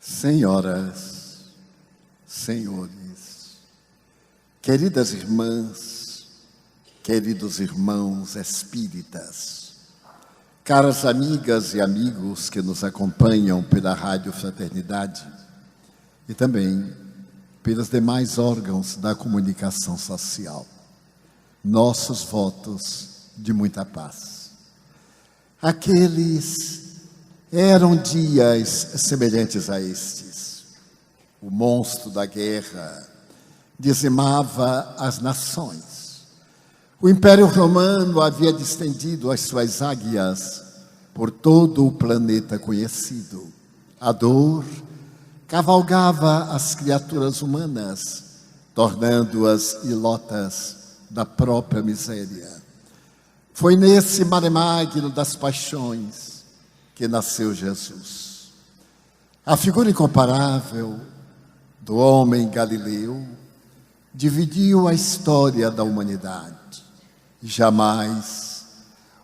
Senhoras, senhores, queridas irmãs, queridos irmãos espíritas, caras amigas e amigos que nos acompanham pela Rádio Fraternidade e também pelos demais órgãos da comunicação social, nossos votos de muita paz. Aqueles eram dias semelhantes a estes. O monstro da guerra dizimava as nações. O Império Romano havia distendido as suas águias por todo o planeta conhecido. A dor cavalgava as criaturas humanas, tornando-as ilotas da própria miséria. Foi nesse mare magnum das paixões que nasceu Jesus. A figura incomparável do homem galileu dividiu a história da humanidade. Jamais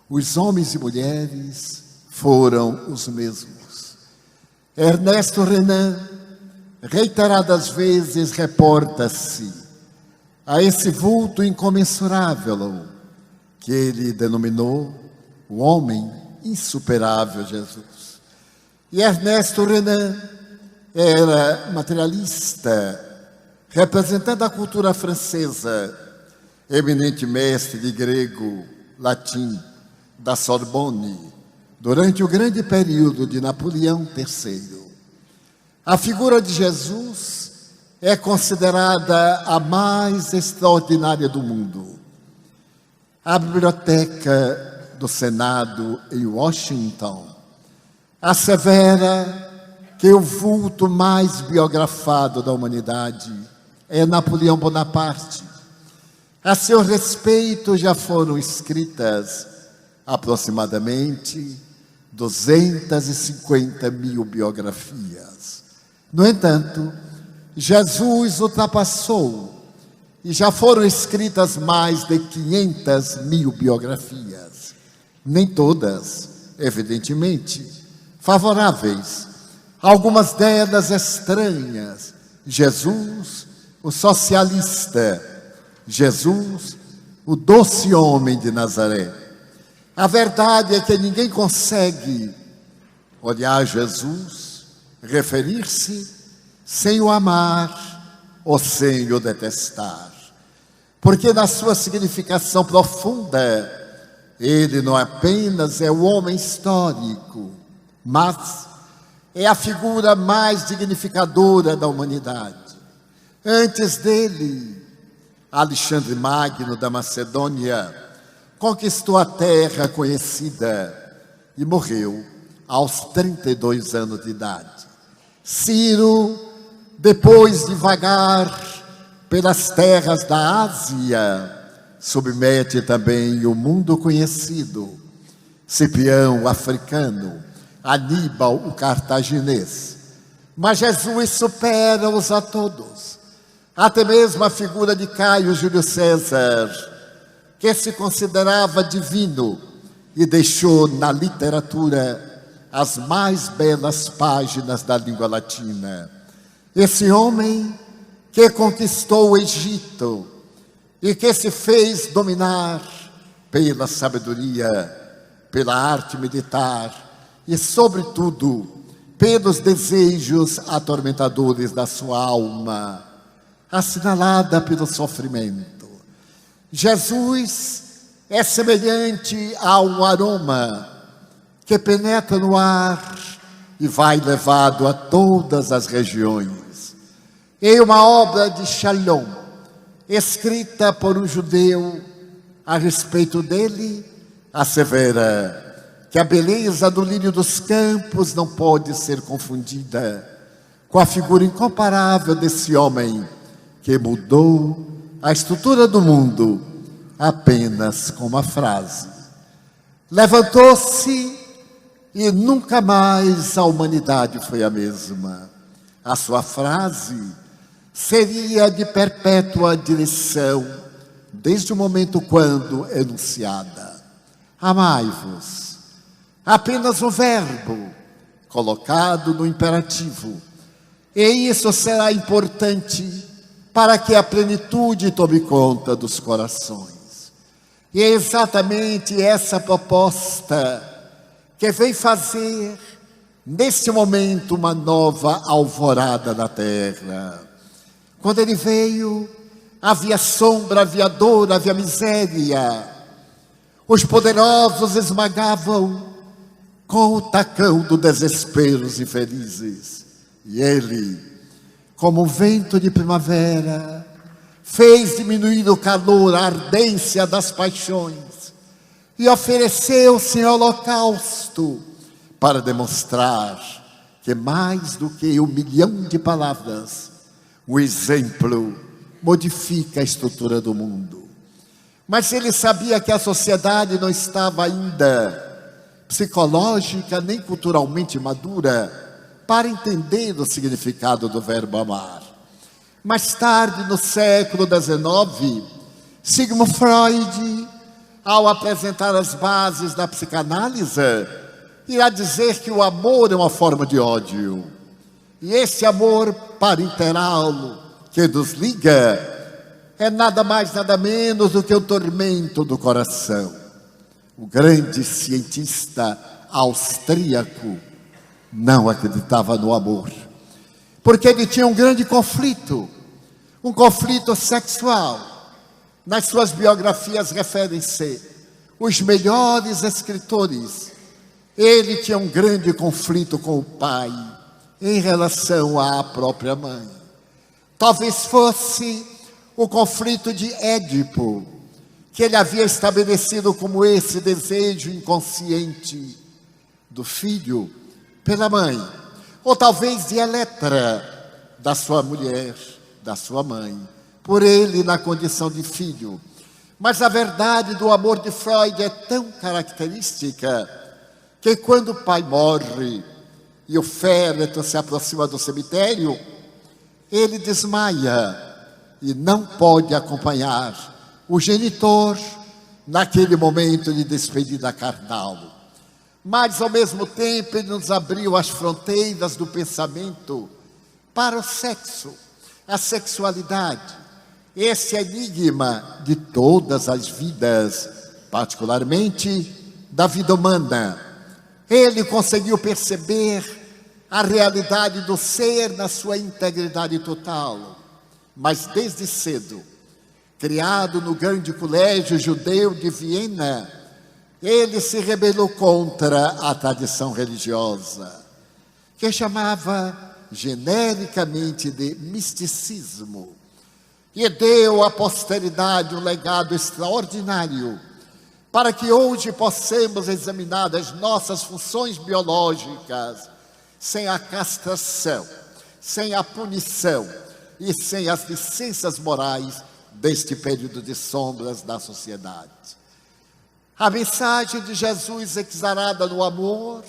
os homens e mulheres foram os mesmos. Ernesto Renan, reiteradas vezes, reporta-se a esse vulto incomensurável que ele denominou o homem insuperável Jesus. E Ernesto Renan era materialista, representando a cultura francesa, eminente mestre de grego, latim, da Sorbonne, durante o grande período de Napoleão III. A figura de Jesus é considerada a mais extraordinária do mundo. A biblioteca do Senado em Washington assevera que o vulto mais biografado da humanidade é Napoleão Bonaparte. A seu respeito já foram escritas aproximadamente 250 mil biografias. No entanto, Jesus ultrapassou e já foram escritas mais de 500 mil biografias. Nem todas, evidentemente, favoráveis. Algumas delas estranhas. Jesus, o socialista. Jesus, o doce homem de Nazaré. A verdade é que ninguém consegue olhar Jesus, referir-se, sem o amar ou sem o detestar. Porque na sua significação profunda, ele não apenas é o homem histórico, mas é a figura mais dignificadora da humanidade. Antes dele, Alexandre Magno da Macedônia conquistou a terra conhecida e morreu aos 32 anos de idade. Ciro, depois de vagar pelas terras da Ásia, submete também o mundo conhecido. Cipião, o africano, Aníbal, o cartaginês. Mas Jesus supera-os a todos. Até mesmo a figura de Caio Júlio César, que se considerava divino e deixou na literatura as mais belas páginas da língua latina. Esse homem que conquistou o Egito e que se fez dominar pela sabedoria, pela arte militar e, sobretudo, pelos desejos atormentadores da sua alma, assinalada pelo sofrimento. Jesus é semelhante a um aroma que penetra no ar e vai levado a todas as regiões. Em uma obra de Shalom, escrita por um judeu a respeito dele, assevera que a beleza do lírio dos campos não pode ser confundida com a figura incomparável desse homem que mudou a estrutura do mundo apenas com uma frase. Levantou-se e nunca mais a humanidade foi a mesma. A sua frase seria de perpétua direção, desde o momento quando enunciada. Amai-vos. Apenas um verbo colocado no imperativo, E isso será importante para que a plenitude tome conta dos corações. E é exatamente essa proposta que vem fazer, neste momento, uma nova alvorada na terra. Quando ele veio, havia sombra, havia dor, havia miséria. Os poderosos esmagavam com o tacão do desespero os infelizes. E ele, como um vento de primavera, fez diminuir o calor, a ardência das paixões e ofereceu-se em holocausto para demonstrar que mais do que 1 milhão de palavras, o exemplo modifica a estrutura do mundo. Mas ele sabia que a sociedade não estava ainda psicológica nem culturalmente madura para entender o significado do verbo amar. Mais tarde, no século XIX, Sigmund Freud, ao apresentar as bases da psicanálise, irá dizer que o amor é uma forma de ódio. E esse amor parenteral que nos liga é nada mais, nada menos do que o tormento do coração. O grande cientista austríaco não acreditava no amor, porque ele tinha um grande conflito, um conflito sexual. Nas suas biografias referem-se os melhores escritores. Ele tinha um grande conflito com o pai em relação à própria mãe. Talvez fosse o conflito de Édipo, que ele havia estabelecido como esse desejo inconsciente do filho pela mãe, ou talvez de Eletra, da sua mulher, da sua mãe, por ele na condição de filho. Mas a verdade do amor de Freud é tão característica que quando o pai morre e o féretro se aproxima do cemitério, ele desmaia e não pode acompanhar o genitor naquele momento de despedida carnal. Mas, ao mesmo tempo, ele nos abriu as fronteiras do pensamento para o sexo, a sexualidade, esse enigma de todas as vidas, particularmente da vida humana. Ele conseguiu perceber a realidade do ser na sua integridade total, mas desde cedo, criado no grande colégio judeu de Viena, ele se rebelou contra a tradição religiosa, que chamava genericamente de misticismo, e deu à posteridade um legado extraordinário, para que hoje possamos examinar as nossas funções biológicas sem a castração, sem a punição e sem as licenças morais deste período de sombras da sociedade. A mensagem de Jesus, exarada no amor,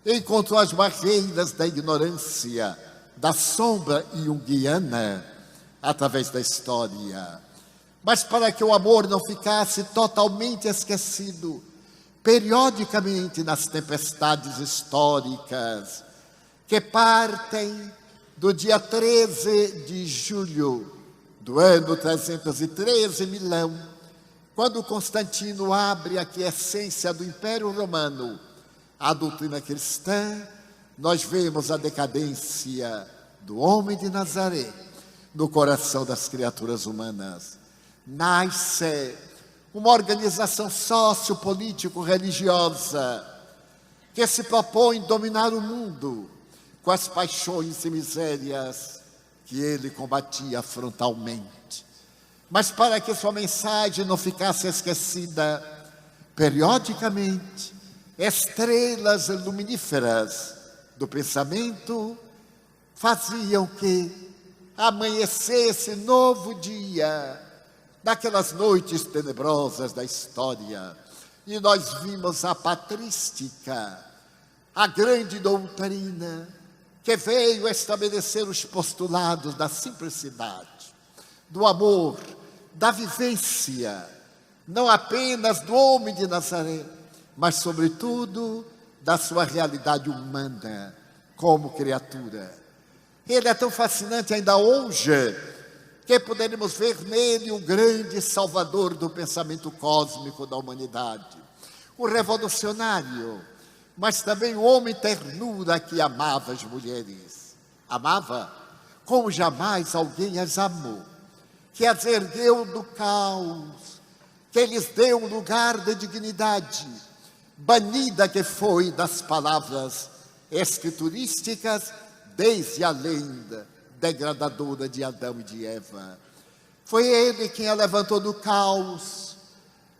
encontrou as barreiras da ignorância, da sombra junguiana, através da história. Mas para que o amor não ficasse totalmente esquecido, periodicamente nas tempestades históricas, que partem do dia 13 de julho do ano 313, Milão, quando Constantino abre a aquiescência do Império Romano à doutrina cristã, nós vemos a decadência do homem de Nazaré no coração das criaturas humanas. Nasce uma organização sociopolítico-religiosa que se propõe dominar o mundo com as paixões e misérias que ele combatia frontalmente. Mas para que sua mensagem não ficasse esquecida, periodicamente, estrelas luminíferas do pensamento faziam que amanhecesse novo dia naquelas noites tenebrosas da história. E nós vimos a patrística, a grande doutrina que veio estabelecer os postulados da simplicidade, do amor, da vivência, não apenas do homem de Nazaré, mas sobretudo da sua realidade humana como criatura. Ele é tão fascinante ainda hoje, que poderemos ver nele o grande salvador do pensamento cósmico da humanidade. O revolucionário, mas também o homem ternura que amava as mulheres. Amava como jamais alguém as amou, que as ergueu do caos, que lhes deu um lugar de dignidade, banida que foi das palavras escriturísticas, desde a lenda degradadora de Adão e de Eva. Foi ele quem a levantou do caos,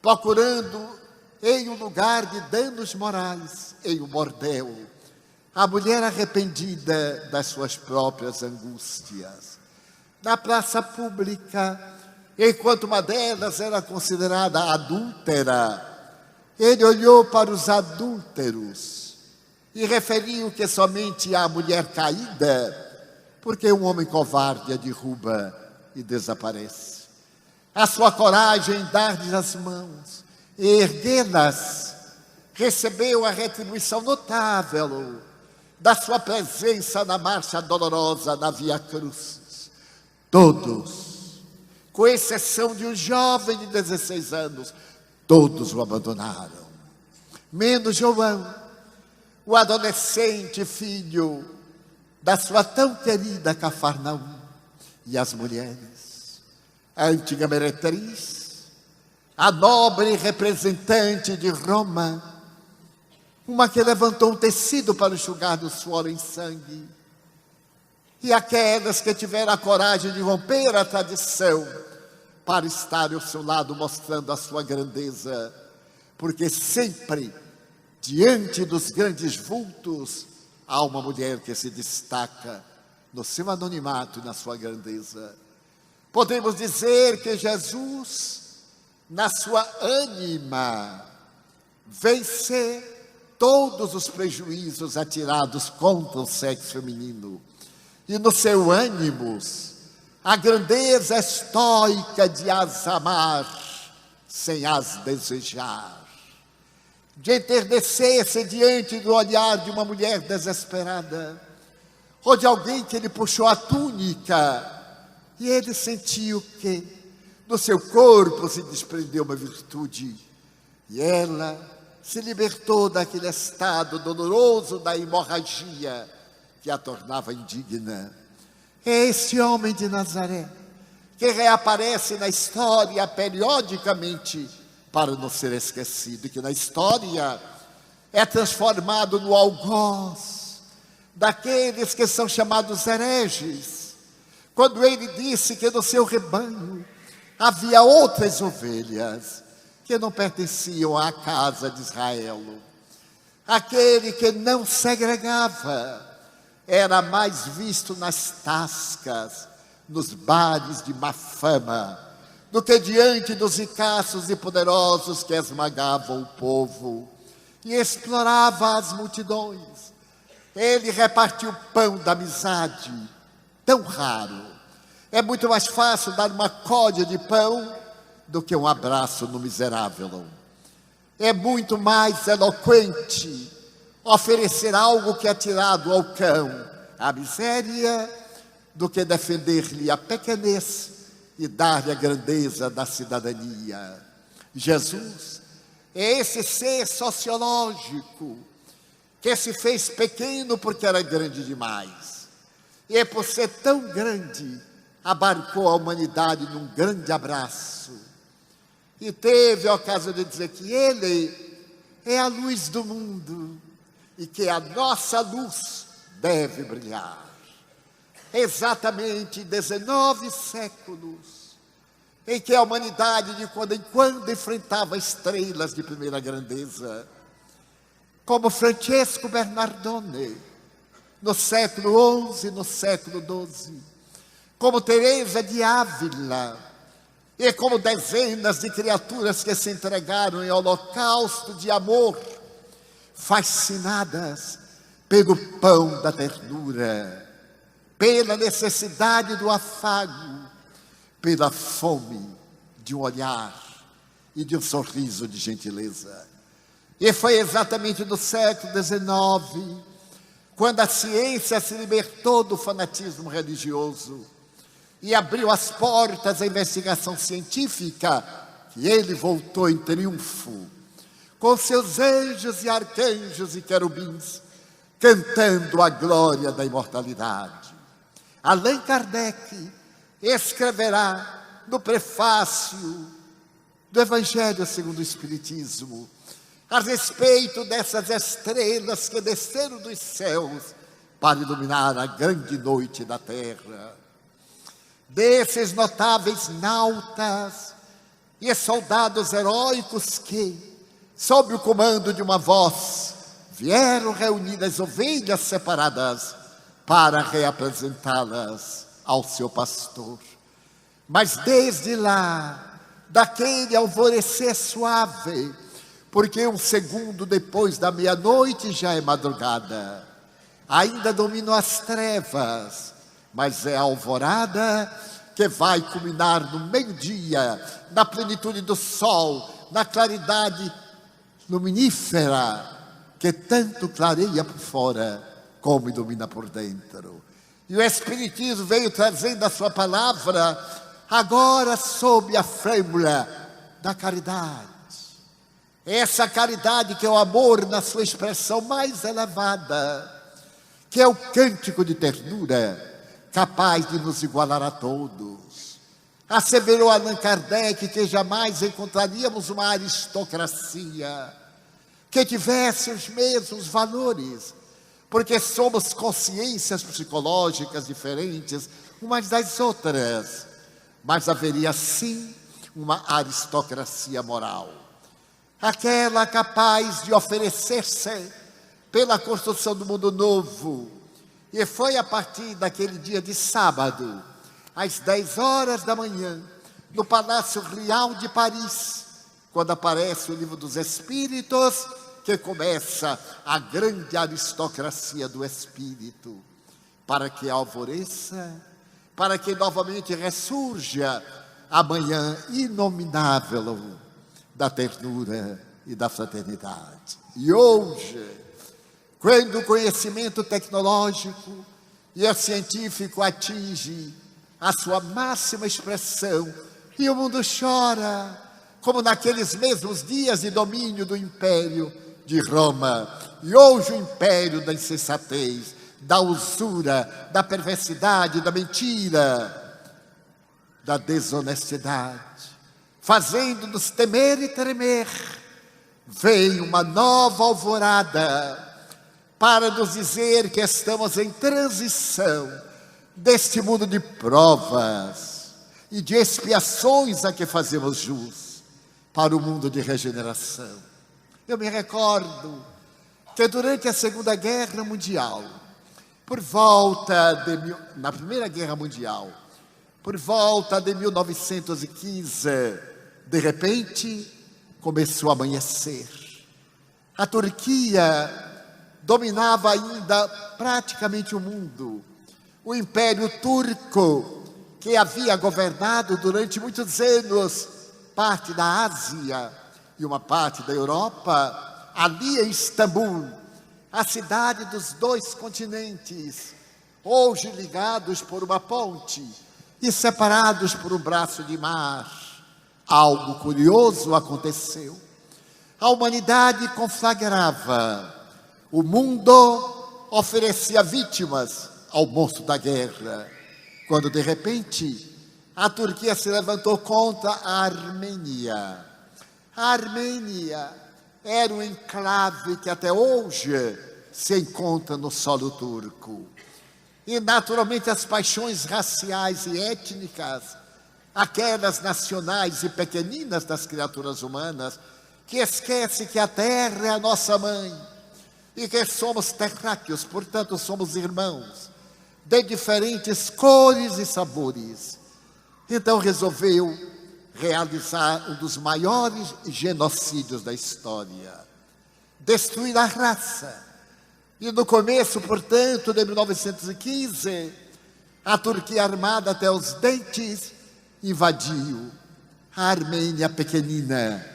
procurando em um lugar de danos morais, em um bordel, a mulher arrependida das suas próprias angústias. Na praça pública, enquanto uma delas era considerada adúltera, ele olhou para os adúlteros e referiu que somente a mulher caída, porque um homem covarde a derruba e desaparece. A sua coragem em dar-lhes as mãos e erguê-las recebeu a retribuição notável da sua presença na marcha dolorosa da Via Crucis. Todos, com exceção de um jovem de 16 anos, todos o abandonaram, menos João, o adolescente filho da sua tão querida Cafarnaum, e as mulheres, a antiga meretriz, a nobre representante de Roma, uma que levantou um tecido para enxugar do suor em sangue, e aquelas que tiveram a coragem de romper a tradição para estar ao seu lado mostrando a sua grandeza, porque sempre, diante dos grandes vultos, há uma mulher que se destaca no seu anonimato e na sua grandeza. Podemos dizer que Jesus, na sua ânima, vence todos os prejuízos atirados contra o sexo feminino. E no seu ânimos, a grandeza estoica de as amar sem as desejar, de enternecer-se diante do olhar de uma mulher desesperada, ou de alguém que lhe puxou a túnica, e ele sentiu que no seu corpo se desprendeu uma virtude, e ela se libertou daquele estado doloroso da hemorragia que a tornava indigna. É esse homem de Nazaré que reaparece na história periodicamente para não ser esquecido, e que na história é transformado no algoz daqueles que são chamados hereges, quando ele disse que no seu rebanho havia outras ovelhas que não pertenciam à casa de Israel. Aquele que não segregava era mais visto nas tascas, nos bares de má fama, do que diante dos ricaços e poderosos que esmagavam o povo e explorava as multidões. Ele repartiu o pão da amizade, tão raro. É muito mais fácil dar uma códia de pão do que um abraço no miserável. É muito mais eloquente oferecer algo que é tirado ao cão, a miséria, do que defender-lhe a pequenez e dar-lhe a grandeza da cidadania. Jesus é esse ser sociológico que se fez pequeno porque era grande demais. E por ser tão grande, abarcou a humanidade num grande abraço. E teve a ocasião de dizer que ele é a luz do mundo e que a nossa luz deve brilhar. Exatamente 19 séculos em que a humanidade de quando em quando enfrentava estrelas de primeira grandeza, como Francesco Bernardone, no século XI, no século XII, como Teresa de Ávila, e como dezenas de criaturas que se entregaram em holocausto de amor, fascinadas pelo pão da ternura, pela necessidade do afago, pela fome de um olhar e de um sorriso de gentileza. E foi exatamente no século XIX, quando a ciência se libertou do fanatismo religioso e abriu as portas à investigação científica, que ele voltou em triunfo, com seus anjos e arcanjos e querubins, cantando a glória da imortalidade. Allan Kardec escreverá no prefácio do Evangelho segundo o Espiritismo, a respeito dessas estrelas que desceram dos céus para iluminar a grande noite da terra, desses notáveis nautas e soldados heróicos que, sob o comando de uma voz, vieram reunir as ovelhas separadas para reapresentá-las ao seu pastor. Mas desde lá, daquele alvorecer suave, porque um segundo depois da meia-noite já é madrugada, ainda dominam as trevas, mas é a alvorada que vai culminar no meio-dia, na plenitude do sol, na claridade luminífera, que tanto clareia por fora, como ilumina por dentro. E o Espiritismo veio trazendo a sua palavra, agora sob a flâmula da caridade. Essa caridade que é o amor na sua expressão mais elevada, que é o cântico de ternura, capaz de nos igualar a todos. Asseverou Allan Kardec que jamais encontraríamos uma aristocracia que tivesse os mesmos valores, porque somos consciências psicológicas diferentes umas das outras, mas haveria sim uma aristocracia moral, aquela capaz de oferecer-se pela construção do mundo novo. E foi a partir daquele dia de sábado, às 10 horas da manhã, no Palácio Real de Paris, quando aparece o Livro dos Espíritos, que começa a grande aristocracia do Espírito, para que alvoreça, para que novamente ressurja a manhã inominável da ternura e da fraternidade. E hoje, quando o conhecimento tecnológico e o científico atinge a sua máxima expressão, e o mundo chora, como naqueles mesmos dias de domínio do Império de Roma, e hoje o império da insensatez, da usura, da perversidade, da mentira, da desonestidade, fazendo-nos temer e tremer, vem uma nova alvorada para nos dizer que estamos em transição deste mundo de provas e de expiações a que fazemos jus, para o mundo de regeneração. Eu me recordo que durante a Segunda Guerra Mundial, na Primeira Guerra Mundial, por volta de 1915, de repente, começou a amanhecer. A Turquia dominava ainda praticamente o mundo. O Império Turco, que havia governado durante muitos anos parte da Ásia e uma parte da Europa, ali em Istambul, a cidade dos dois continentes, hoje ligados por uma ponte e separados por um braço de mar. Algo curioso aconteceu. A humanidade conflagrava. O mundo oferecia vítimas ao monstro da guerra, quando de repente a Turquia se levantou contra a Armênia. A Armênia era um enclave que até hoje se encontra no solo turco. E naturalmente as paixões raciais e étnicas, aquelas nacionais e pequeninas das criaturas humanas, que esquecem que a terra é a nossa mãe, e que somos terráqueos, portanto somos irmãos, de diferentes cores e sabores. Então resolveu realizar um dos maiores genocídios da história, destruir a raça. E no começo, portanto, de 1915, a Turquia, armada até os dentes, invadiu a Armênia pequenina,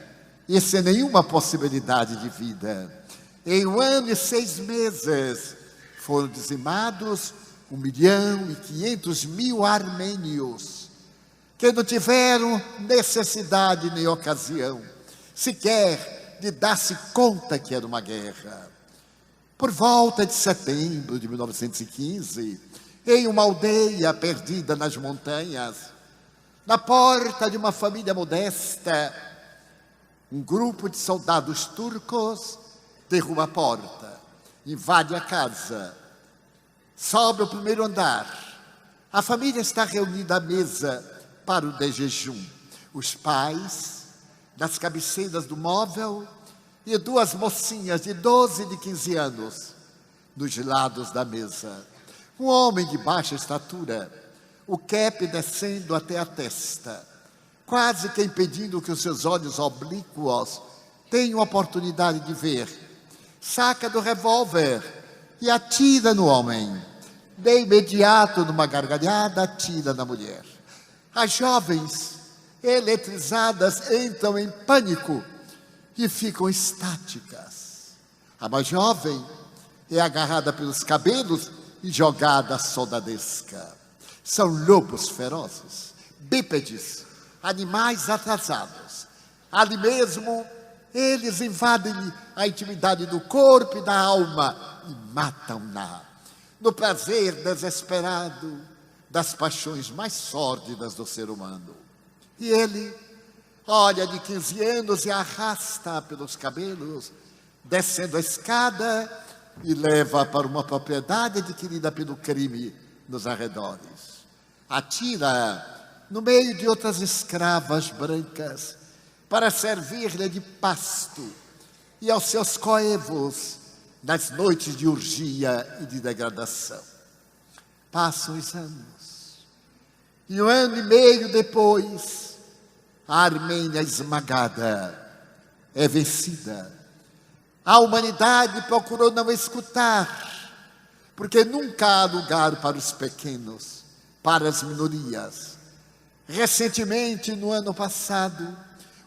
e sem nenhuma possibilidade de vida. Em 1 ano e 6 meses, Foram dizimados 1.500.000 armênios, que não tiveram necessidade nem ocasião, sequer de dar-se conta que era uma guerra. Por volta de setembro de 1915, em uma aldeia perdida nas montanhas, na porta de uma família modesta, um grupo de soldados turcos derruba a porta, invade a casa, sobe ao primeiro andar. A família está reunida à mesa para o de jejum. Os pais, nas cabeceiras do móvel, e duas mocinhas de 12 e de 15 anos, nos lados da mesa. Um homem de baixa estatura, o cap descendo até a testa, quase que impedindo que os seus olhos oblíquos tenham oportunidade de ver. Saca do revólver e atira no homem. De imediato, numa gargalhada, atira na mulher. As jovens, eletrizadas, entram em pânico e ficam estáticas. A mais jovem é agarrada pelos cabelos e jogada soldadesca. São lobos ferozes, bípedes, animais atrasados. Ali mesmo, eles invadem a intimidade do corpo e da alma e matam-na, no prazer desesperado das paixões mais sórdidas do ser humano. E ele olha de 15 anos e arrasta pelos cabelos, descendo a escada e leva para uma propriedade adquirida pelo crime nos arredores. Atira no meio de outras escravas brancas para servir-lhe de pasto e aos seus coevos nas noites de urgia e de degradação. Passam os anos, e 1 ano e meio depois, a Armênia esmagada é vencida. A humanidade procurou não escutar, porque nunca há lugar para os pequenos, para as minorias. Recentemente, no ano passado,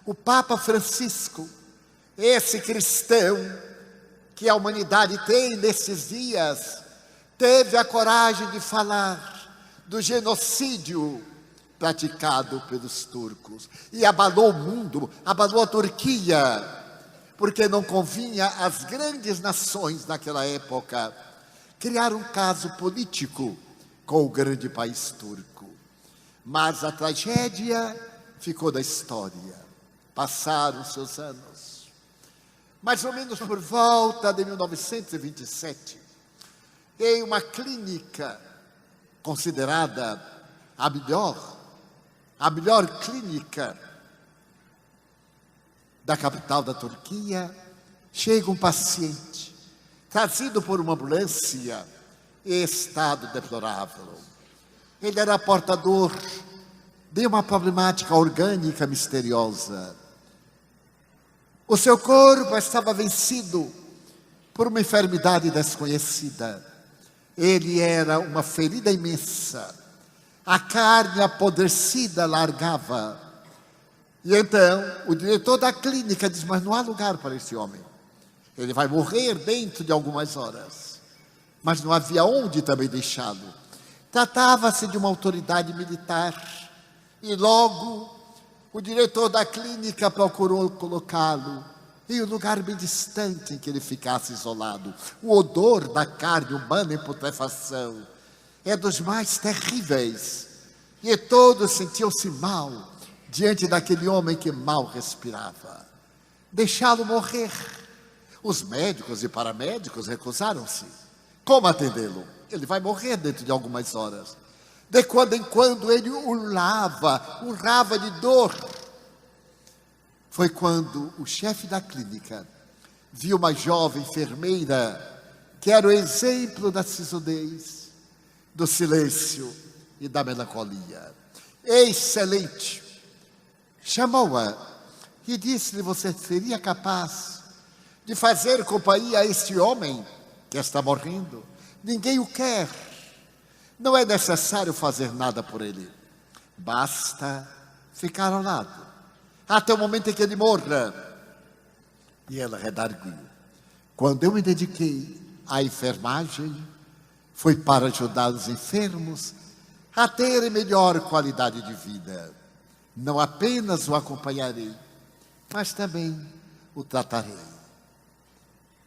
o Papa Francisco, esse cristão que a humanidade tem nesses dias, teve a coragem de falar do genocídio praticado pelos turcos. E abalou o mundo, abalou a Turquia, porque não convinha às grandes nações naquela época criar um caso político com o grande país turco. Mas a tragédia ficou da história. Passaram seus anos. Mais ou menos por volta de 1927, em uma clínica considerada a melhor clínica da capital da Turquia, chega um paciente, trazido por uma ambulância em estado deplorável. Ele era portador de uma problemática orgânica misteriosa. O seu corpo estava vencido por uma enfermidade desconhecida. Ele era uma ferida imensa. A carne apodrecida largava. E então, o diretor da clínica diz: mas não há lugar para esse homem. Ele vai morrer dentro de algumas horas. Mas não havia onde também deixá-lo. Tratava-se de uma autoridade militar. E logo, o diretor da clínica procurou colocá-lo em um lugar bem distante em que ele ficasse isolado. O odor da carne humana em putrefação é dos mais terríveis. E todos sentiam-se mal diante daquele homem que mal respirava. Deixá-lo morrer. Os médicos e paramédicos recusaram-se. Como atendê-lo? Ele vai morrer dentro de algumas horas. De quando em quando ele urrava de dor. Foi quando o chefe da clínica viu uma jovem enfermeira que era o exemplo da sisudez, do silêncio e da melancolia. Excelente! Chamou-a e disse-lhe: você seria capaz de fazer companhia a este homem que está morrendo? Ninguém o quer. Não é necessário fazer nada por ele. Basta ficar ao lado, até o momento em que ele morra. E ela redarguiu: quando eu me dediquei à enfermagem, Foi para ajudar os enfermos a terem melhor qualidade de vida. Não apenas o acompanharei, mas também o tratarei.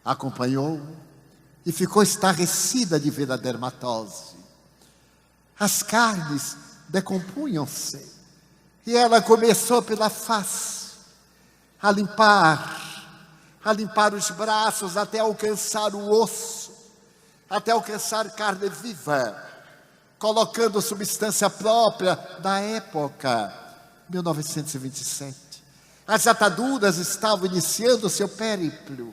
Acompanhou e ficou estarrecida de ver a dermatose. As carnes decompunham-se e ela começou pela face a limpar os braços até alcançar o osso, até alcançar carne viva, colocando substância própria da época, 1927. As ataduras estavam iniciando o seu périplo.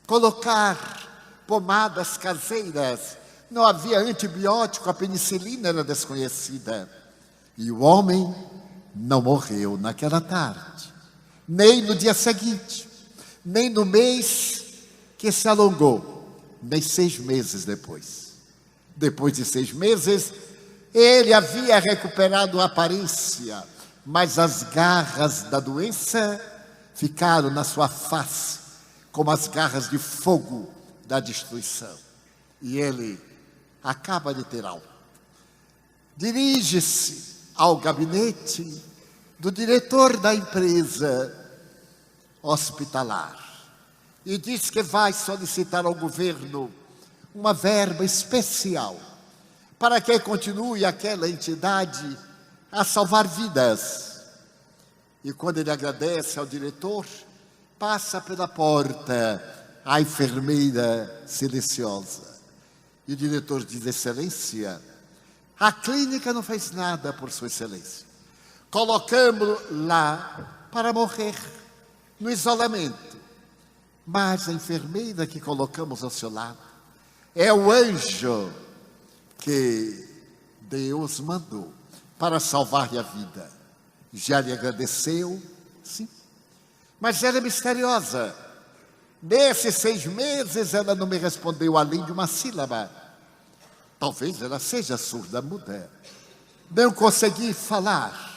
Colocar pomadas caseiras. Não havia antibiótico, a penicilina era desconhecida. E o homem não morreu naquela tarde, nem no dia seguinte, nem no mês que se alongou, nem 6 meses depois. Depois de 6 meses, ele havia recuperado a aparência, mas as garras da doença ficaram na sua face, como as garras de fogo da destruição. E ele acaba de ter alta. Dirige-se ao gabinete do diretor da empresa hospitalar e diz que vai solicitar ao governo uma verba especial para que continue aquela entidade a salvar vidas. E quando ele agradece ao diretor, passa pela porta a enfermeira silenciosa. E o diretor diz: Excelência, a clínica não fez nada por Sua Excelência. Colocamos-lo lá para morrer, no isolamento. Mas a enfermeira que colocamos ao seu lado é o anjo que Deus mandou para salvar-lhe a vida. Já lhe agradeceu? Sim. Mas ela é misteriosa. Nesses 6 meses ela não me respondeu além de uma sílaba. Talvez ela seja surda muda. Não consegui falar.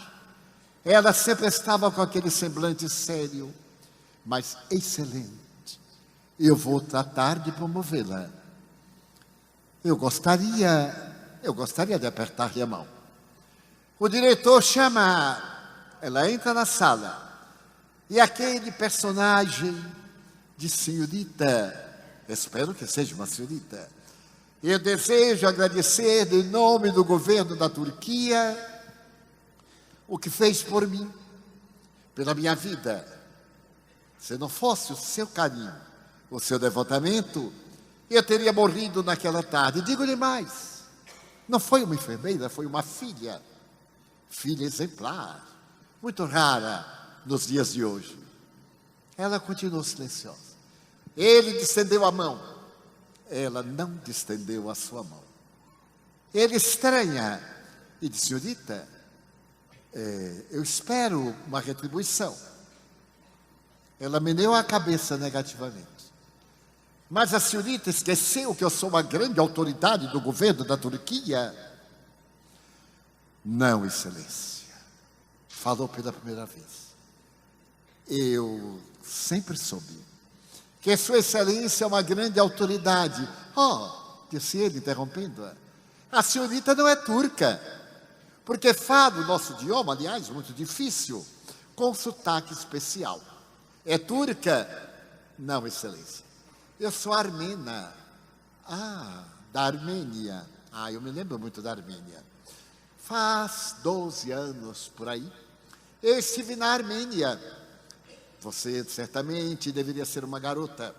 Ela sempre estava com aquele semblante sério, mas excelente. Eu vou tratar de promovê-la. Eu gostaria de apertar-lhe a mão. O diretor chama, ela entra na sala, e aquele personagem de senhorita, espero que seja uma senhorita, eu desejo agradecer em nome do governo da Turquia o que fez por mim, pela minha vida. Se não fosse o seu carinho, o seu devotamento, eu teria morrido naquela tarde. Digo-lhe mais, não foi uma enfermeira, foi uma filha exemplar, muito rara nos dias de hoje. Ela continuou silenciosa. Ele distendeu a mão, ela não distendeu a sua mão. Ele estranha e disse: senhorita, eu espero uma retribuição. Ela meneou a cabeça negativamente. Mas a senhorita esqueceu que eu sou uma grande autoridade do governo da Turquia? Não, excelência. Falou pela primeira vez. Eu sempre soube que Sua Excelência é uma grande autoridade. Disse ele, interrompendo-a. A senhorita não é turca, porque fala o nosso idioma, aliás, muito difícil, com sotaque especial. É turca? Não, excelência. Eu sou armena. Da Armênia. Eu me lembro muito da Armênia. Faz 12 anos, por aí, eu estive na Armênia. Você certamente deveria ser uma garota.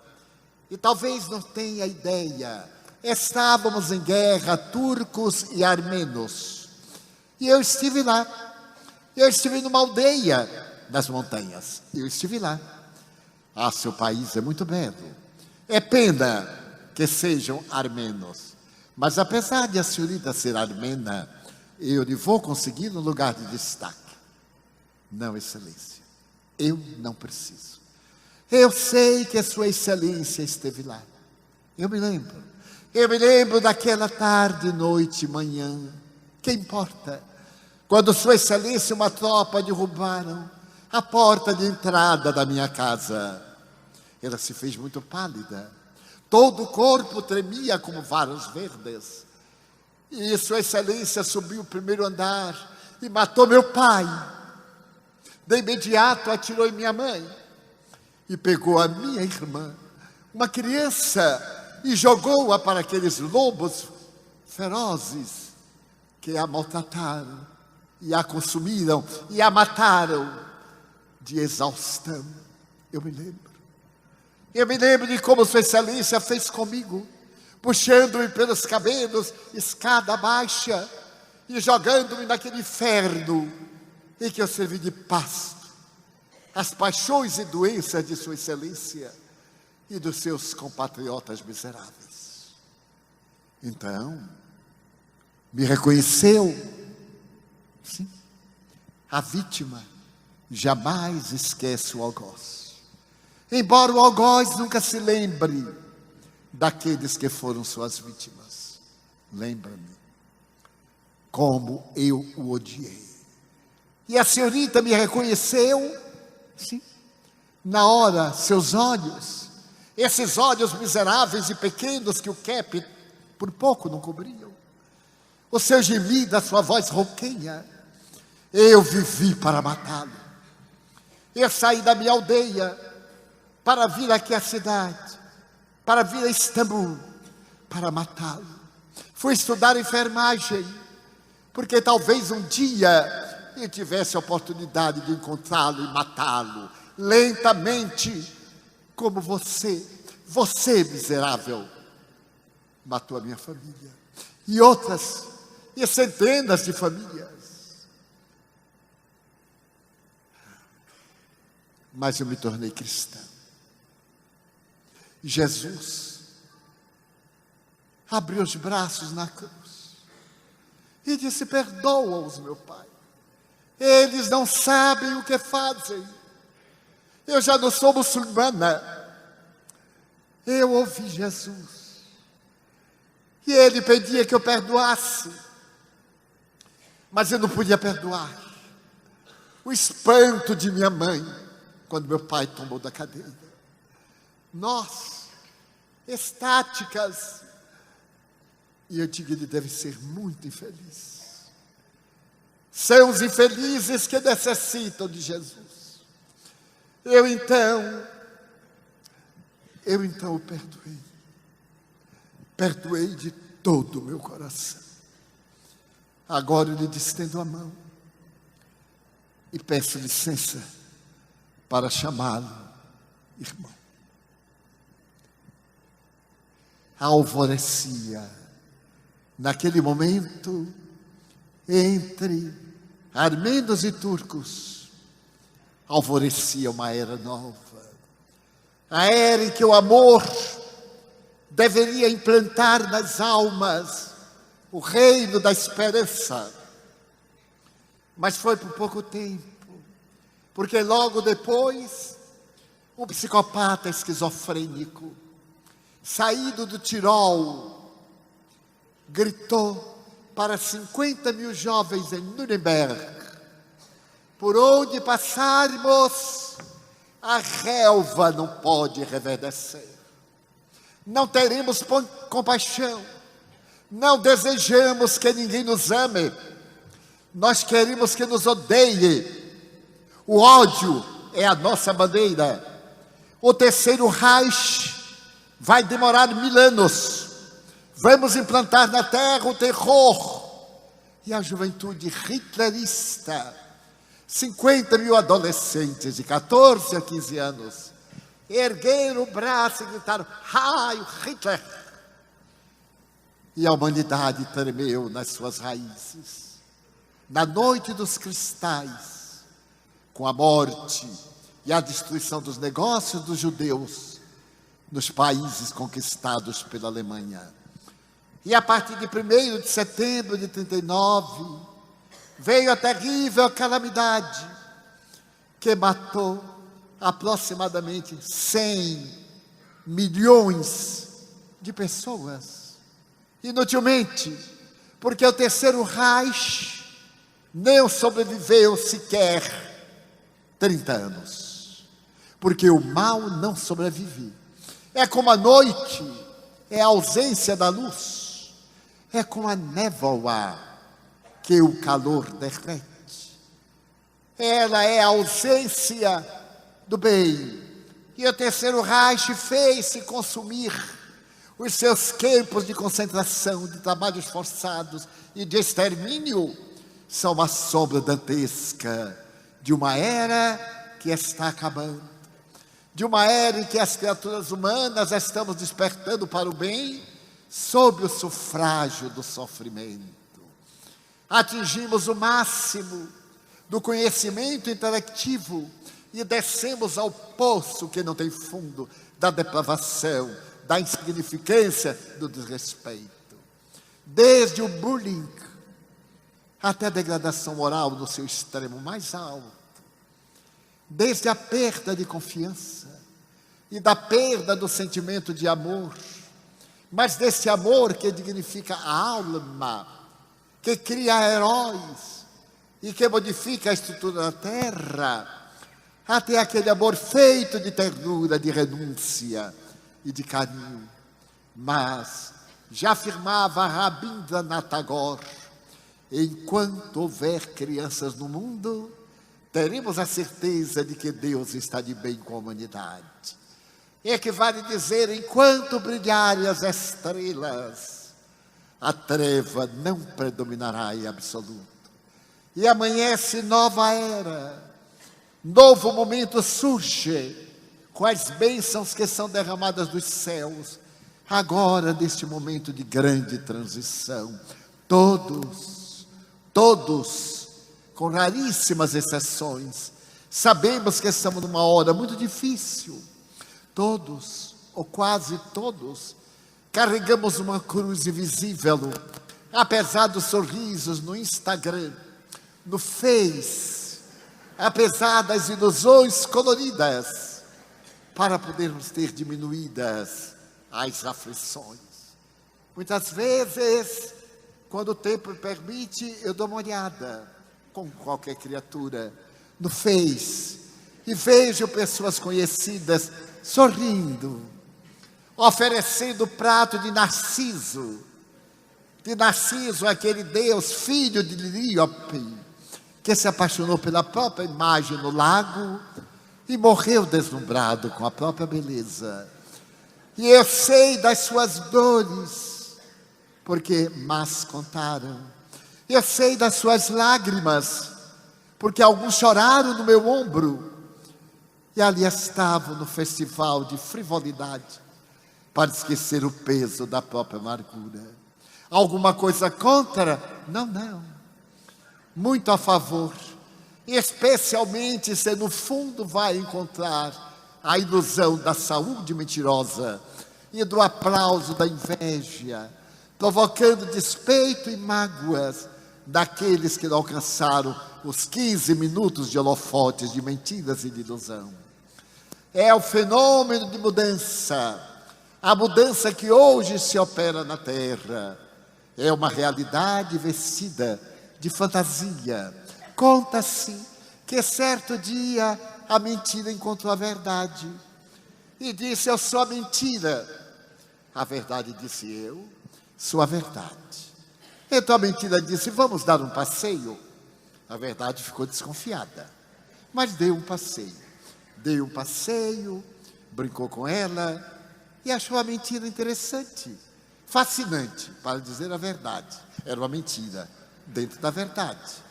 E talvez não tenha ideia. Estávamos em guerra, turcos e armenos. E eu estive lá. Eu estive numa aldeia das montanhas. Eu estive lá. Seu país é muito belo. É pena que sejam armenos. Mas apesar de a senhorita ser armena, eu lhe vou conseguir um lugar de destaque. Não, excelência. Eu não preciso. Eu sei que a Sua Excelência esteve lá. Eu me lembro daquela tarde, noite, manhã. Que importa? Quando Sua Excelência e uma tropa derrubaram a porta de entrada da minha casa. Ela se fez muito pálida. Todo o corpo tremia como varas verdes. E Sua Excelência subiu o primeiro andar e matou meu pai. De imediato atirou em minha mãe e pegou a minha irmã, uma criança, e jogou-a para aqueles lobos ferozes que a maltrataram e a consumiram e a mataram de exaustão. Eu me lembro de como Sua Excelência fez comigo, puxando-me pelos cabelos, escada baixa, e jogando-me naquele inferno em que eu servi de pasto às paixões e doenças de Sua Excelência e dos seus compatriotas miseráveis. Então, me reconheceu? Sim. A vítima jamais esquece o algoz, embora o algoz nunca se lembre daqueles que foram suas vítimas. Lembra-me como eu o odiei. E a senhorita me reconheceu? Sim. Na hora, seus olhos, esses olhos miseráveis e pequenos que o cap por pouco não cobriam, o seu gemido, a sua voz rouquenha, eu vivi para matá-lo. Eu saí da minha aldeia para vir aqui à cidade, para vir a Istambul, para matá-lo. Fui estudar enfermagem, porque talvez um dia eu tivesse a oportunidade de encontrá-lo e matá-lo, lentamente, como você miserável, matou a minha família, e outras, e centenas de famílias. Mas eu me tornei cristão. Jesus abriu os braços na cruz e disse: perdoa-os, meu Pai, eles não sabem o que fazem. Eu já não sou muçulmana. Eu ouvi Jesus e Ele pedia que eu perdoasse, mas eu não podia perdoar. O espanto de minha mãe quando meu pai tombou da cadeira. Nós, estáticas. E eu digo, ele deve ser muito infeliz. São os infelizes que necessitam de Jesus. Eu então o perdoei. Perdoei de todo o meu coração. Agora eu lhe estendo a mão e peço licença para chamá-lo irmão. Alvorecia, naquele momento, entre armênios e turcos, alvorecia uma era nova. A era em que o amor deveria implantar nas almas o reino da esperança. Mas foi por pouco tempo, porque logo depois, um psicopata esquizofrênico, saído do Tirol, gritou para 50 mil jovens em Nuremberg: por onde passarmos, a relva não pode reverdecer. Não teremos compaixão, não desejamos que ninguém nos ame, nós queremos que nos odeie. O ódio é a nossa bandeira. O terceiro Reich vai demorar 1000 anos. Vamos implantar na terra o terror. E a juventude hitlerista, 50 mil adolescentes de 14 a 15 anos, ergueram o braço e gritaram: Heil Hitler! E a humanidade tremeu nas suas raízes. Na noite dos cristais, com a morte e a destruição dos negócios dos judeus nos países conquistados pela Alemanha. E a partir de 1º de setembro de 1939, veio a terrível calamidade que matou aproximadamente 100 milhões de pessoas. Inutilmente, porque o terceiro Reich não sobreviveu sequer 30 anos, porque o mal não sobrevive. É como a noite é a ausência da luz. É com a névoa que o calor derrete. Ela é a ausência do bem. E o terceiro Reich fez-se consumir os seus campos de concentração, de trabalhos forçados e de extermínio. São uma sombra dantesca de uma era que está acabando. De uma era em que as criaturas humanas estamos despertando para o bem sob o sufrágio do sofrimento. Atingimos o máximo do conhecimento intelectivo e descemos ao poço que não tem fundo da depravação, da insignificância, do desrespeito. Desde o bullying até a degradação moral no seu extremo mais alto. Desde a perda de confiança e da perda do sentimento de amor, mas desse amor que dignifica a alma, que cria heróis e que modifica a estrutura da terra, até aquele amor feito de ternura, de renúncia e de carinho. Mas, já afirmava Rabindranath Tagore, enquanto houver crianças no mundo, teremos a certeza de que Deus está de bem com a humanidade. Equivale dizer, enquanto brilharem as estrelas, a treva não predominará em absoluto. E amanhece nova era, novo momento surge, com as bênçãos que são derramadas dos céus, agora neste momento de grande transição. Todos, com raríssimas exceções, sabemos que estamos numa hora muito difícil. Todos, ou quase todos, carregamos uma cruz invisível, apesar dos sorrisos no Instagram, no Face, apesar das ilusões coloridas, para podermos ter diminuídas as aflições. Muitas vezes, quando o tempo permite, eu dou uma olhada, com qualquer criatura, no Face, e vejo pessoas conhecidas sorrindo, oferecendo prato de Narciso, aquele Deus, filho de Líope, que se apaixonou pela própria imagem no lago e morreu deslumbrado com a própria beleza. E eu sei das suas dores, porque más contaram. Eu sei das suas lágrimas, porque alguns choraram no meu ombro. E ali estavam no festival de frivolidade, para esquecer o peso da própria amargura. Alguma coisa contra? Não. Muito a favor. Especialmente se no fundo vai encontrar a ilusão da saúde mentirosa e do aplauso da inveja, provocando despeito e mágoas daqueles que não alcançaram os 15 minutos de holofotes de mentiras e de ilusão. É o fenômeno de mudança, a mudança que hoje se opera na Terra. É uma realidade vestida de fantasia. Conta-se que certo dia a mentira encontrou a verdade e disse: eu sou a mentira. A verdade disse: eu sou a verdade. Então a mentira disse: vamos dar um passeio. A verdade ficou desconfiada, mas deu um passeio. Deu um passeio, brincou com ela e achou a mentira interessante, fascinante, para dizer a verdade. Era uma mentira dentro da verdade.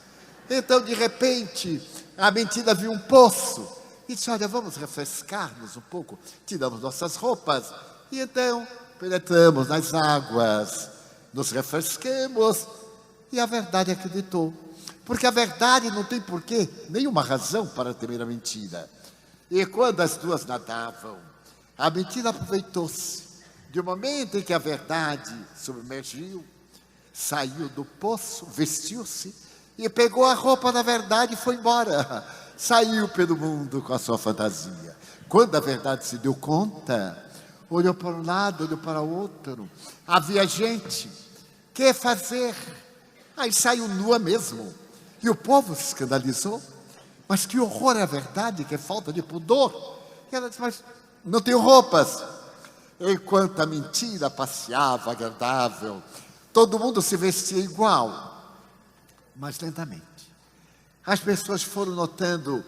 Então, de repente, a mentira viu um poço e disse: olha, vamos refrescar-nos um pouco. Tiramos nossas roupas e então penetramos nas águas, nos refrescamos. E a verdade acreditou, porque a verdade não tem porquê, nenhuma razão para temer a mentira. E quando as duas nadavam, a mentira aproveitou-se de um momento em que a verdade submergiu, saiu do poço, vestiu-se e pegou a roupa da verdade e foi embora. Saiu pelo mundo com a sua fantasia. Quando a verdade se deu conta, olhou para um lado, olhou para o outro. Havia gente. Que fazer? Aí saiu nua mesmo. E o povo se escandalizou. Mas que horror é a verdade, que falta de pudor. E ela disse: mas não tenho roupas. enquanto a mentira passeava agradável, todo mundo se vestia igual, mas lentamente. As pessoas foram notando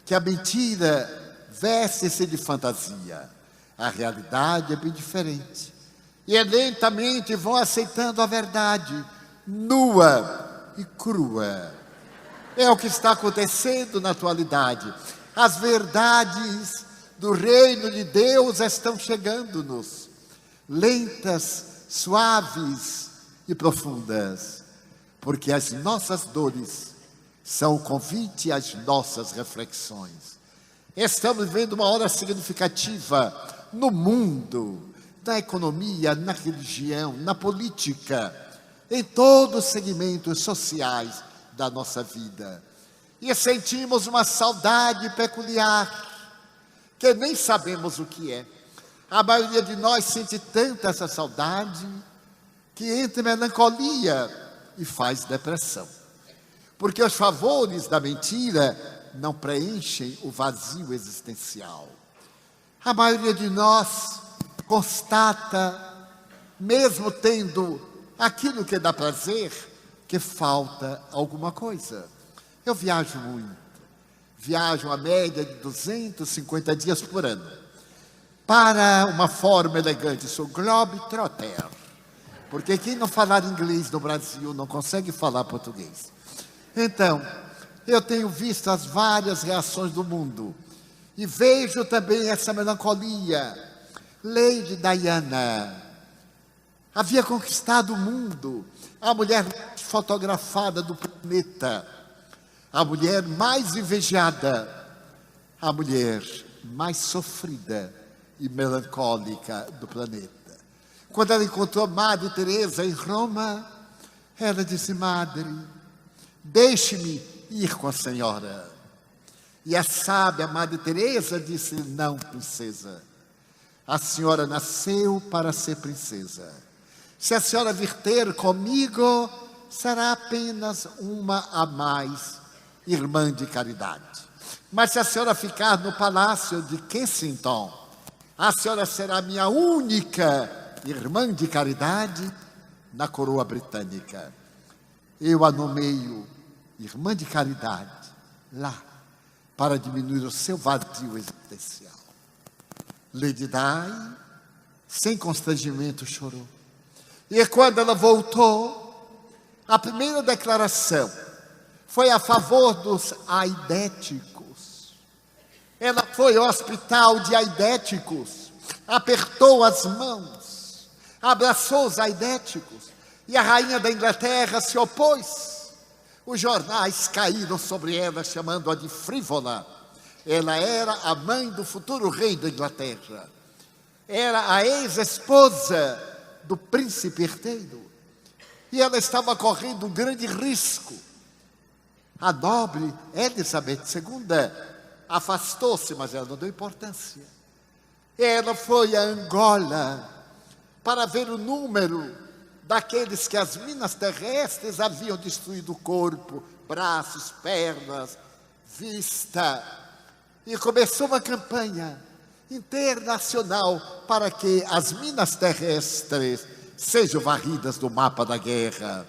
que a mentira veste-se de fantasia. A realidade é bem diferente. E lentamente vão aceitando a verdade, nua e crua. É o que está acontecendo na atualidade. As verdades do reino de Deus estão chegando-nos, lentas, suaves e profundas, porque as nossas dores são o convite às nossas reflexões. Estamos vivendo uma hora significativa no mundo, na economia, na religião, na política, em todos os segmentos sociais da nossa vida. E sentimos uma saudade peculiar, que nem sabemos o que é. A maioria de nós sente tanta essa saudade, que entra em melancolia e faz depressão. Porque os favores da mentira não preenchem o vazio existencial. A maioria de nós constata, mesmo tendo aquilo que dá prazer, que falta alguma coisa. Eu viajo muito. Viajo a média de 250 dias por ano. Para uma forma elegante, sou globetrotter. Porque quem não falar inglês no Brasil não consegue falar português. Então, eu tenho visto as várias reações do mundo. E vejo também essa melancolia. Lady Diana havia conquistado o mundo. A mulher fotografada do planeta. A mulher mais invejada. A mulher mais sofrida e melancólica do planeta. Quando ela encontrou Madre Teresa em Roma, ela disse: Madre, deixe-me ir com a senhora. E a sábia Madre Teresa disse: não, princesa. A senhora nasceu para ser princesa. Se a senhora vir ter comigo, será apenas uma a mais, irmã de caridade. Mas se a senhora ficar no palácio de Kensington, a senhora será minha única irmã de caridade na coroa britânica. Eu a nomeio irmã de caridade lá, para diminuir o seu vazio existencial. Lady Di, sem constrangimento, chorou. E quando ela voltou, a primeira declaração foi a favor dos aidéticos. Ela foi ao hospital de aidéticos, apertou as mãos, abraçou os aidéticos, e a rainha da Inglaterra se opôs. Os jornais caíram sobre ela, chamando-a de frívola. Ela era a mãe do futuro rei da Inglaterra. Era a ex-esposa do príncipe herdeiro. E ela estava correndo um grande risco. A nobre Elizabeth II afastou-se, mas ela não deu importância. Ela foi a Angola para ver o número daqueles que as minas terrestres haviam destruído o corpo, braços, pernas, vista. E começou uma campanha internacional para que as minas terrestres sejam varridas do mapa da guerra.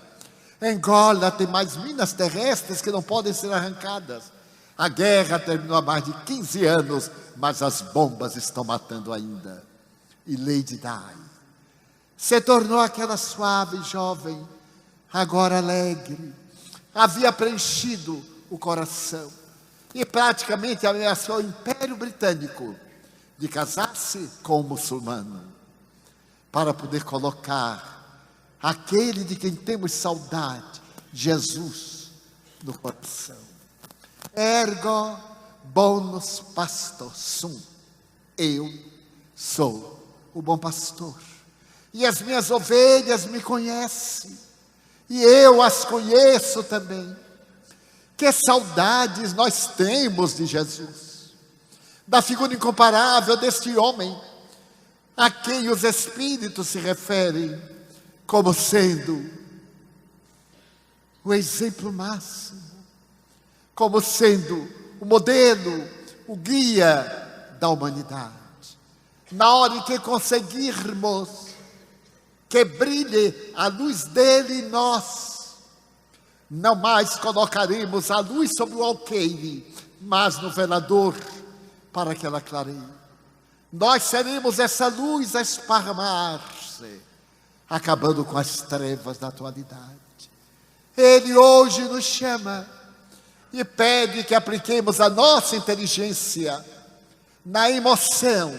Angola tem mais minas terrestres que não podem ser arrancadas. A guerra terminou há mais de 15 anos, mas as bombas estão matando ainda. E Lady Di se tornou aquela suave jovem, agora alegre. Havia preenchido o coração e praticamente ameaçou o Império Britânico de casar-se com um muçulmano, para poder colocar aquele de quem temos saudade, Jesus, no coração. Ergo bonus pastor sum. Eu sou o bom pastor. E as minhas ovelhas me conhecem. E eu as conheço também. Que saudades nós temos de Jesus. Da figura incomparável deste homem, a quem os Espíritos se referem como sendo o exemplo máximo, como sendo o modelo, o guia da humanidade. Na hora em que conseguirmos que brilhe a luz dele em nós, não mais colocaremos a luz sobre o alqueire, mas no velador, para que ela clareie. Nós seremos essa luz a esparramar-se, acabando com as trevas da atualidade. Ele hoje nos chama e pede que apliquemos a nossa inteligência na emoção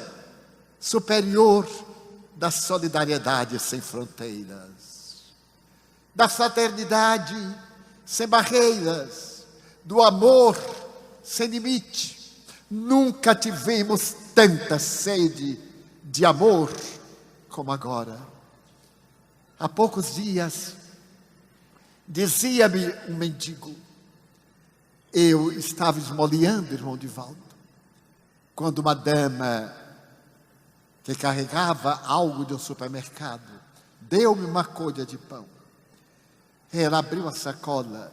superior da solidariedade sem fronteiras, da fraternidade sem barreiras, do amor sem limite. Nunca tivemos tanta sede de amor como agora. Há poucos dias, dizia-me um mendigo, eu estava esmoleando, irmão Divaldo, quando uma dama que carregava algo de um supermercado deu-me uma colha de pão. Ela abriu a sacola,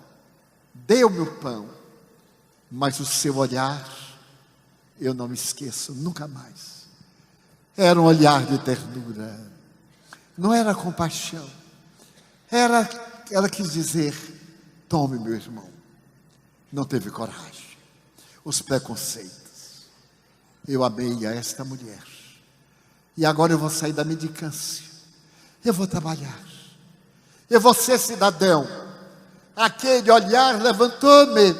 deu-me o pão, mas o seu olhar, eu não me esqueço nunca mais. Era um olhar de ternura, não era compaixão. Ela quis dizer, tome meu irmão. Não teve coragem. Os preconceitos. Eu amei a esta mulher. E agora eu vou sair da mendicância. Eu vou trabalhar. Eu vou ser cidadão. Aquele olhar levantou-me.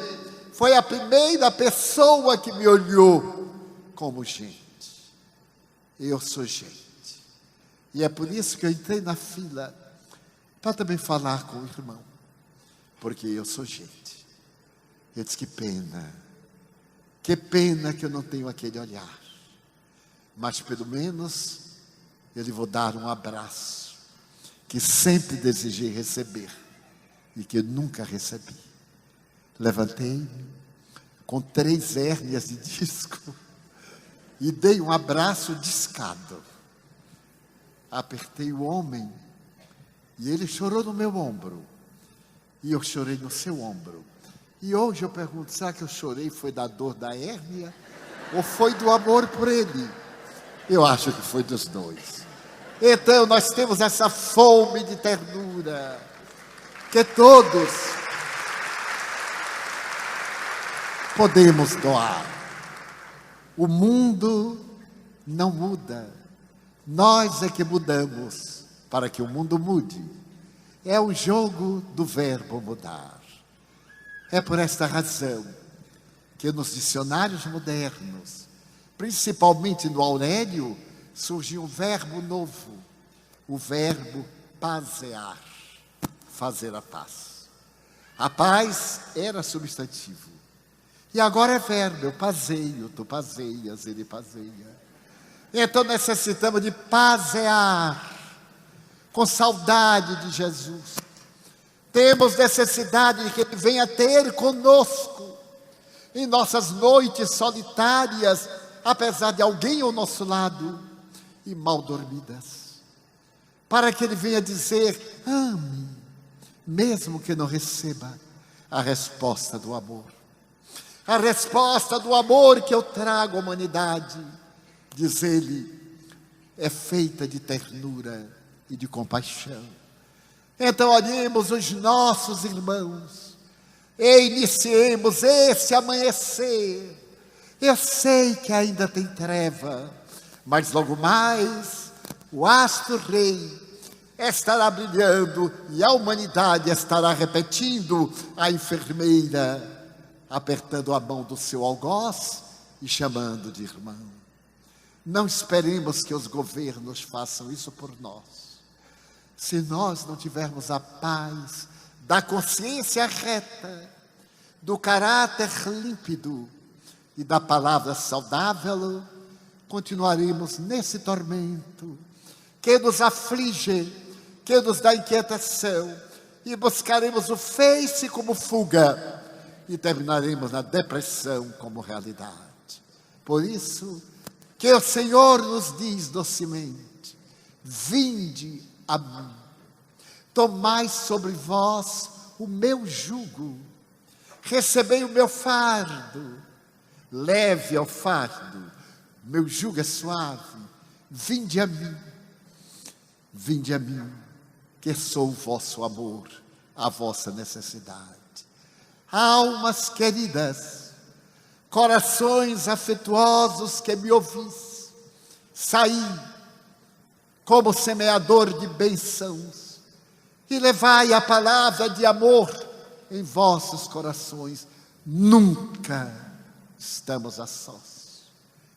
Foi a primeira pessoa que me olhou como gente. Eu sou gente. E é por isso que eu entrei na fila para também falar com o irmão. Porque eu sou gente. Eu disse, que pena que eu não tenho aquele olhar. Mas pelo menos eu lhe vou dar um abraço que sempre desejei receber e que eu nunca recebi. Levantei-me com 3 hérnias de disco e dei um abraço discado. Apertei o homem e ele chorou no meu ombro e eu chorei no seu ombro. E hoje eu pergunto, será que eu chorei foi da dor da hérnia ou foi do amor por ele? Eu acho que foi dos dois. Então nós temos essa fome de ternura que todos podemos doar. O mundo não muda, nós é que mudamos para que o mundo mude. É o jogo do verbo mudar. É por esta razão que nos dicionários modernos, principalmente no Aurélio, surgiu um verbo novo, o verbo pasear, fazer a paz. A paz era substantivo, e agora é verbo, eu paseio, tu paseias, ele paseia. Então necessitamos de pasear, com saudade de Jesus. Temos necessidade de que Ele venha ter conosco em nossas noites solitárias, apesar de alguém ao nosso lado e mal dormidas. Para que Ele venha dizer, ame, mesmo que não receba a resposta do amor. A resposta do amor que eu trago à humanidade, diz Ele, é feita de ternura e de compaixão. Então olhemos os nossos irmãos e iniciemos esse amanhecer. Eu sei que ainda tem treva, mas logo mais o astro rei estará brilhando e a humanidade estará repetindo a enfermeira, apertando a mão do seu algoz e chamando de irmão. Não esperemos que os governos façam isso por nós. Se nós não tivermos a paz da consciência reta, do caráter límpido e da palavra saudável, continuaremos nesse tormento que nos aflige, que nos dá inquietação, e buscaremos o feice como fuga e terminaremos na depressão como realidade. Por isso que o Senhor nos diz docemente, vinde a mim, tomai sobre vós o meu jugo, recebei o meu fardo, leve ao fardo, meu jugo é suave, vinde a mim, que sou o vosso amor, a vossa necessidade. Almas queridas, corações afetuosos que me ouvis, saí como semeador de bênçãos e levai a palavra de amor em vossos corações. Nunca estamos a sós,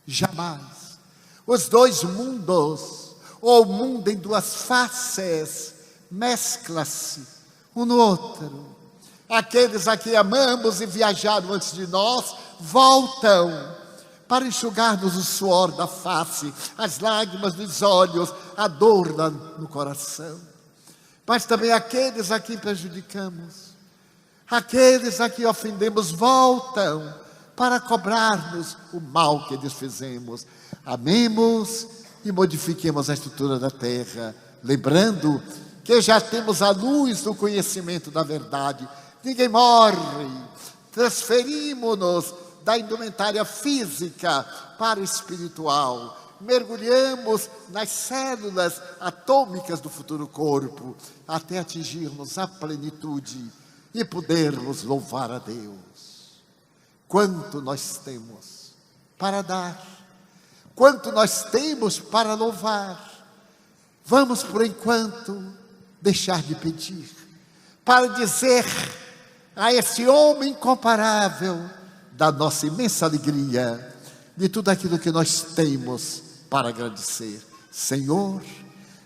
jamais. Os dois mundos, ou o mundo em duas faces, mescla-se um no outro. Aqueles a quem amamos e viajaram antes de nós, voltam para enxugar-nos o suor da face, as lágrimas dos olhos, a dor no coração. Mas também aqueles a quem prejudicamos, aqueles a quem ofendemos, voltam para cobrar-nos o mal que lhes fizemos. Amemos e modifiquemos a estrutura da terra, lembrando que já temos a luz do conhecimento da verdade. Ninguém morre, transferimos-nos da indumentária física para o espiritual, mergulhamos nas células atômicas do futuro corpo, até atingirmos a plenitude e podermos louvar a Deus. Quanto nós temos para dar, quanto nós temos para louvar. Vamos, por enquanto, deixar de pedir, para dizer a esse homem incomparável da nossa imensa alegria, de tudo aquilo que nós temos para agradecer. Senhor,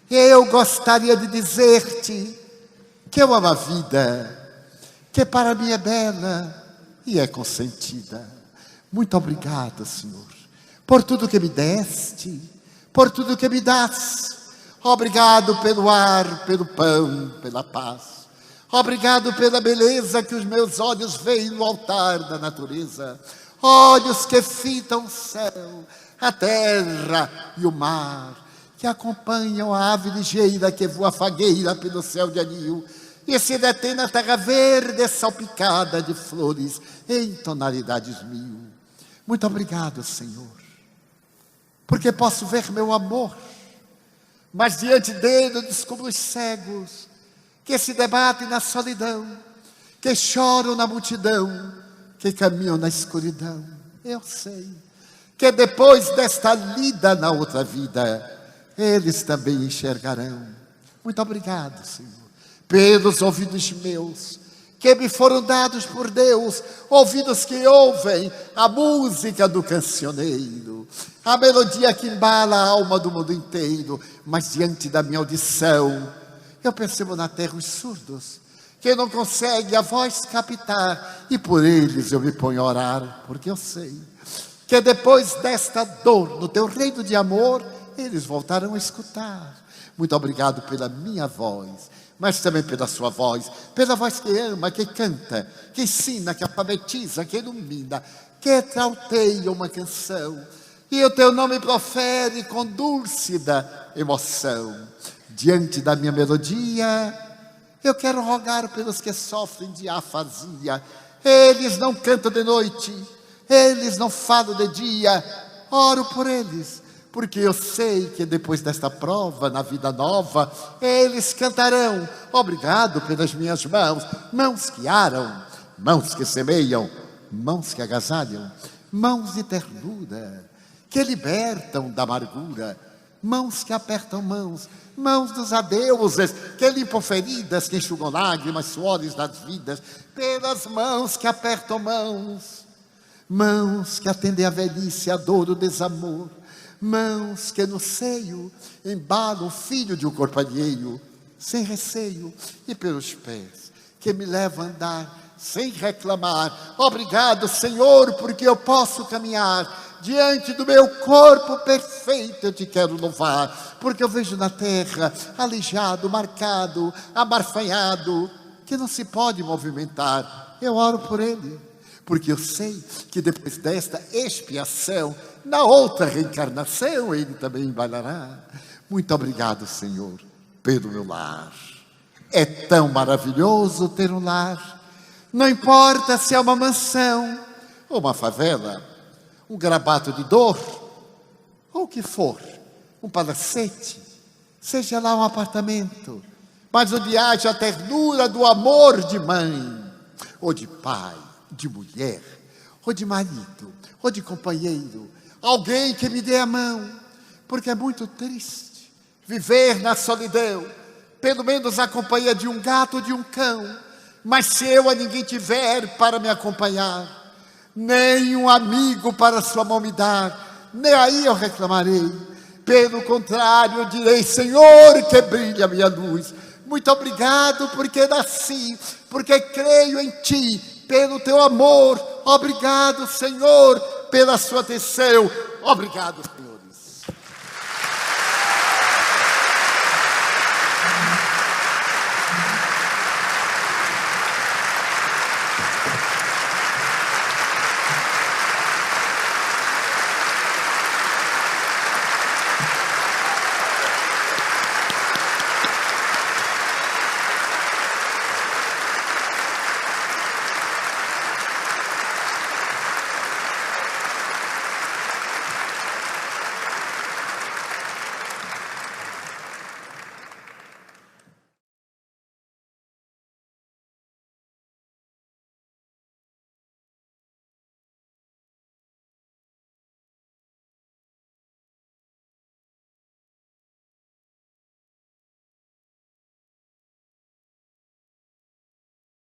eu gostaria de dizer-te que eu amo a vida, que para mim é bela e é consentida. Muito obrigado, Senhor, por tudo que me deste, por tudo que me dás. Obrigado pelo ar, pelo pão, pela paz. Obrigado pela beleza que os meus olhos veem no altar da natureza. Olhos que fitam o céu, a terra e o mar, que acompanham a ave ligeira que voa fagueira pelo céu de anil e se detém na terra verde salpicada de flores em tonalidades mil. Muito obrigado, Senhor, porque posso ver meu amor, mas diante dele eu descubro os cegos que se debatem na solidão, que choram na multidão, que caminham na escuridão. Eu sei que depois desta lida na outra vida, eles também enxergarão. Muito obrigado, Senhor, pelos ouvidos meus, que me foram dados por Deus, ouvidos que ouvem a música do cancioneiro, a melodia que embala a alma do mundo inteiro. Mas diante da minha audição, eu percebo na terra os surdos, que não conseguem a voz captar, e por eles eu me ponho a orar, porque eu sei que depois desta dor, no teu reino de amor, eles voltarão a escutar. Muito obrigado pela minha voz, mas também pela sua voz, pela voz que ama, que canta, que ensina, que alfabetiza, que ilumina, que trauteia uma canção, e o teu nome profere com dúlcida emoção. Diante da minha melodia, eu quero rogar pelos que sofrem de afasia. Eles não cantam de noite, eles não falam de dia. Oro por eles, porque eu sei que depois desta prova, na vida nova, eles cantarão. Obrigado pelas minhas mãos, mãos que aram, mãos que semeiam, mãos que agasalham, mãos de ternura, que libertam da amargura, mãos que apertam mãos, mãos dos adeuses, que limpam feridas, que enxugam lágrimas, suores das vidas, pelas mãos que apertam mãos, mãos que atendem a velhice, a dor, o desamor, mãos que no seio embalam o filho de um corpo alheio, sem receio, e pelos pés que me levam a andar sem reclamar. Obrigado, Senhor, porque eu posso caminhar. Diante do meu corpo perfeito eu te quero louvar, porque eu vejo na terra aleijado, marcado, amarfanhado, que não se pode movimentar. Eu oro por ele, porque eu sei que depois desta expiação, na outra reencarnação, ele também bailará. Muito obrigado, Senhor, pelo meu lar. É tão maravilhoso ter um lar. Não importa se é uma mansão ou uma favela, um garabato de dor, ou o que for, um palacete, seja lá um apartamento, mas onde haja a ternura do amor de mãe, ou de pai, de mulher, ou de marido, ou de companheiro, alguém que me dê a mão, porque é muito triste viver na solidão, pelo menos a companhia de um gato ou de um cão, mas se eu a ninguém tiver para me acompanhar, nem um amigo para sua mão me dar, nem aí eu reclamarei. Pelo contrário, eu direi: Senhor, que brilha a minha luz, muito obrigado porque nasci, porque creio em Ti, pelo Teu amor. Obrigado, Senhor, pela sua atenção. Obrigado, Senhor.